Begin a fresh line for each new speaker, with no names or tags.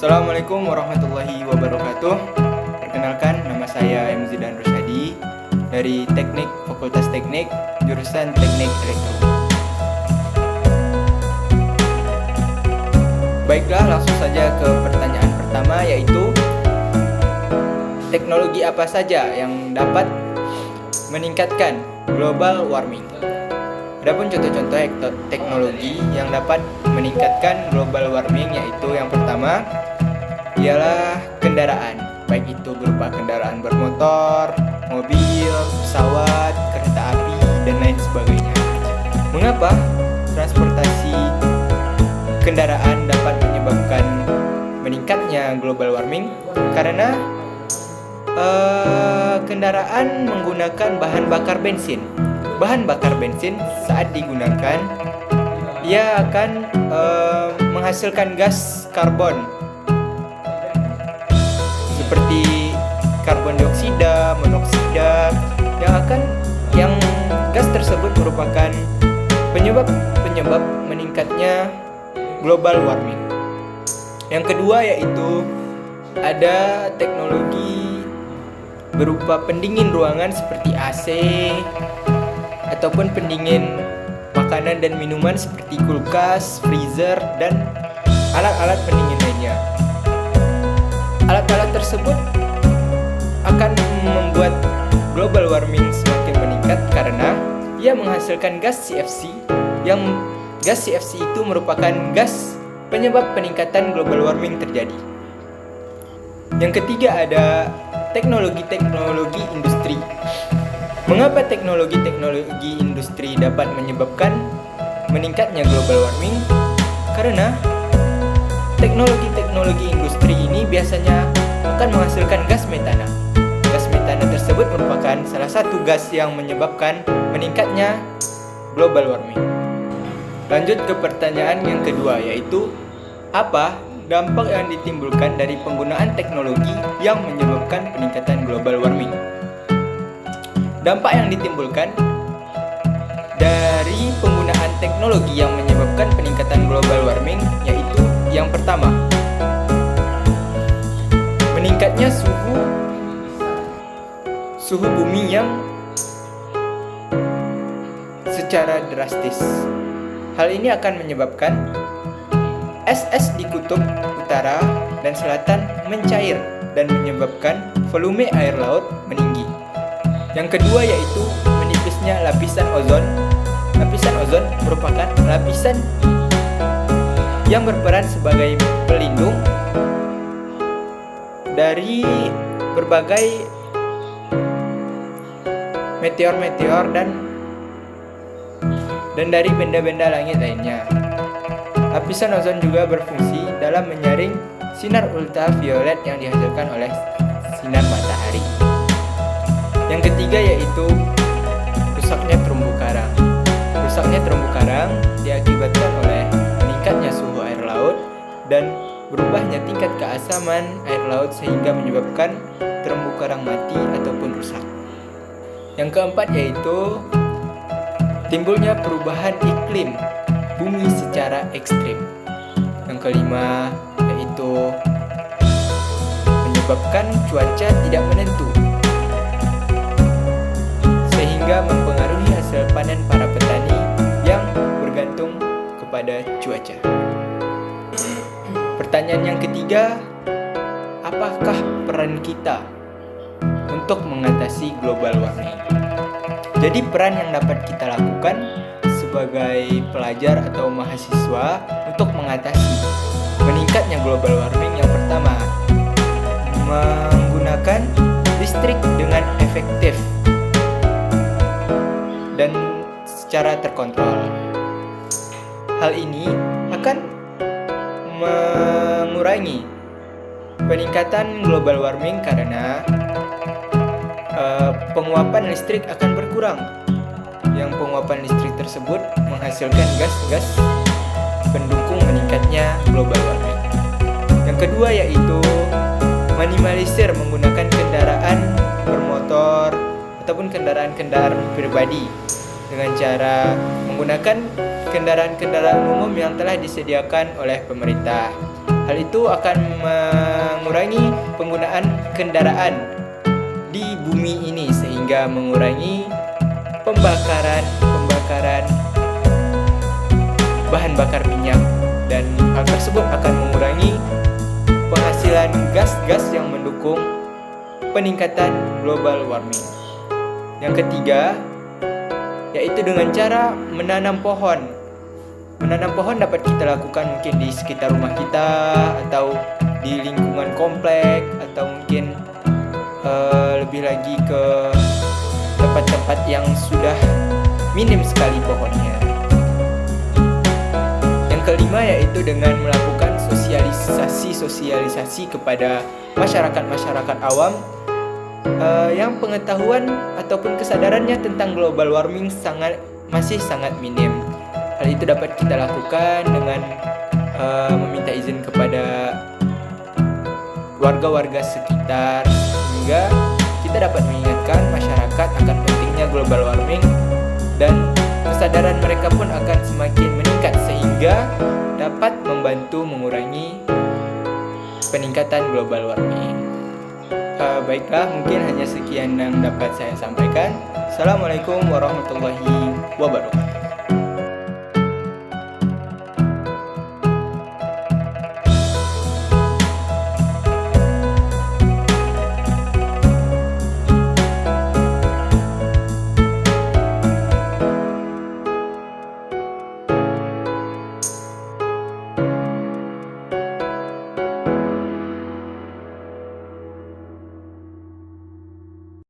Assalamualaikum warahmatullahi wabarakatuh. Perkenalkan, nama saya M. Zidan Rusyadi dari Fakultas Teknik, jurusan Teknik Elektro. Baiklah, langsung saja ke pertanyaan pertama, yaitu teknologi apa saja yang dapat meningkatkan global warming? Adapun contoh-contoh teknologi yang dapat meningkatkan global warming, yaitu yang pertama ialah kendaraan, baik itu berupa kendaraan bermotor, mobil, pesawat, kereta api, dan lain sebagainya. Mengapa transportasi kendaraan dapat menyebabkan meningkatnya global warming? Karena kendaraan menggunakan bahan bakar bensin. Bahan bakar bensin saat digunakan, ia akan menghasilkan gas karbon seperti karbon dioksida, monoksida, yang gas tersebut merupakan penyebab meningkatnya global warming. Yang kedua yaitu ada teknologi berupa pendingin ruangan seperti AC ataupun pendingin makanan dan minuman seperti kulkas, freezer, dan alat-alat pendingin lainnya. Alat-alat tersebut akan membuat global warming semakin meningkat karena ia menghasilkan gas CFC, yang gas CFC itu merupakan gas penyebab peningkatan global warming terjadi. Yang ketiga ada teknologi industri. Mengapa teknologi industri dapat menyebabkan meningkatnya global warming? Karena teknologi industri ini biasanya akan menghasilkan gas metana. Gas metana tersebut merupakan salah satu gas yang menyebabkan meningkatnya global warming. Lanjut ke pertanyaan yang kedua, yaitu apa dampak yang ditimbulkan dari penggunaan teknologi yang menyebabkan peningkatan global warming? Dampak yang ditimbulkan dari penggunaan teknologi yang menyebabkan peningkatan global warming yaitu yang pertama, meningkatnya suhu bumi yang secara drastis. Hal ini akan menyebabkan es di kutub utara dan selatan mencair dan menyebabkan volume air laut meninggi. Yang kedua yaitu menipisnya lapisan ozon. Lapisan ozon merupakan lapisan yang berperan sebagai pelindung dari berbagai meteor dan dari benda-benda langit lainnya. Lapisan ozon juga berfungsi dalam menyaring sinar ultraviolet yang dihasilkan oleh sinar matahari. Yang ketiga yaitu rusaknya terumbu karang. Rusaknya terumbu karang diakibatkan oleh meningkatnya suhu air laut dan berubahnya tingkat keasaman air laut sehingga menyebabkan terumbu karang mati ataupun rusak. Yang keempat yaitu timbulnya perubahan iklim bumi secara ekstrim. Yang kelima yaitu menyebabkan cuaca tidak menentu sehingga mempengaruhi hasil panen para petani yang bergantung kepada cuaca. Pertanyaan yang ketiga, apakah peran kita untuk mengatasi global warming? Jadi peran yang dapat kita lakukan sebagai pelajar atau mahasiswa untuk mengatasi meningkatnya global warming, yang pertama, menggunakan listrik dengan efektif dan secara terkontrol. Hal ini akan mengurangi peningkatan global warming karena penguapan listrik akan berkurang. Yang penguapan listrik tersebut menghasilkan gas-gas pendukung meningkatnya global warming. Yang kedua yaitu minimalisir menggunakan kendaraan bermotor ataupun kendaraan pribadi dengan cara menggunakan kendaraan umum yang telah disediakan oleh pemerintah. Hal itu akan mengurangi penggunaan kendaraan di bumi ini sehingga mengurangi pembakaran bahan bakar minyak, dan hal tersebut akan mengurangi penghasilan gas-gas yang mendukung peningkatan global warming. Yang ketiga, yaitu dengan cara menanam pohon. Menanam pohon dapat kita lakukan mungkin di sekitar rumah kita, atau di lingkungan komplek, atau mungkin lebih lagi ke tempat-tempat yang sudah minim sekali pohonnya. Yang kelima yaitu dengan melakukan sosialisasi kepada masyarakat awam yang pengetahuan ataupun kesadarannya tentang global warming masih sangat minim. Hal itu dapat kita lakukan dengan meminta izin kepada warga-warga sekitar, sehingga kita dapat mengingatkan masyarakat akan pentingnya global warming, dan kesadaran mereka pun akan semakin meningkat sehingga dapat membantu mengurangi peningkatan global warming. Baiklah, mungkin hanya sekian yang dapat saya sampaikan. Assalamualaikum warahmatullahi wabarakatuh.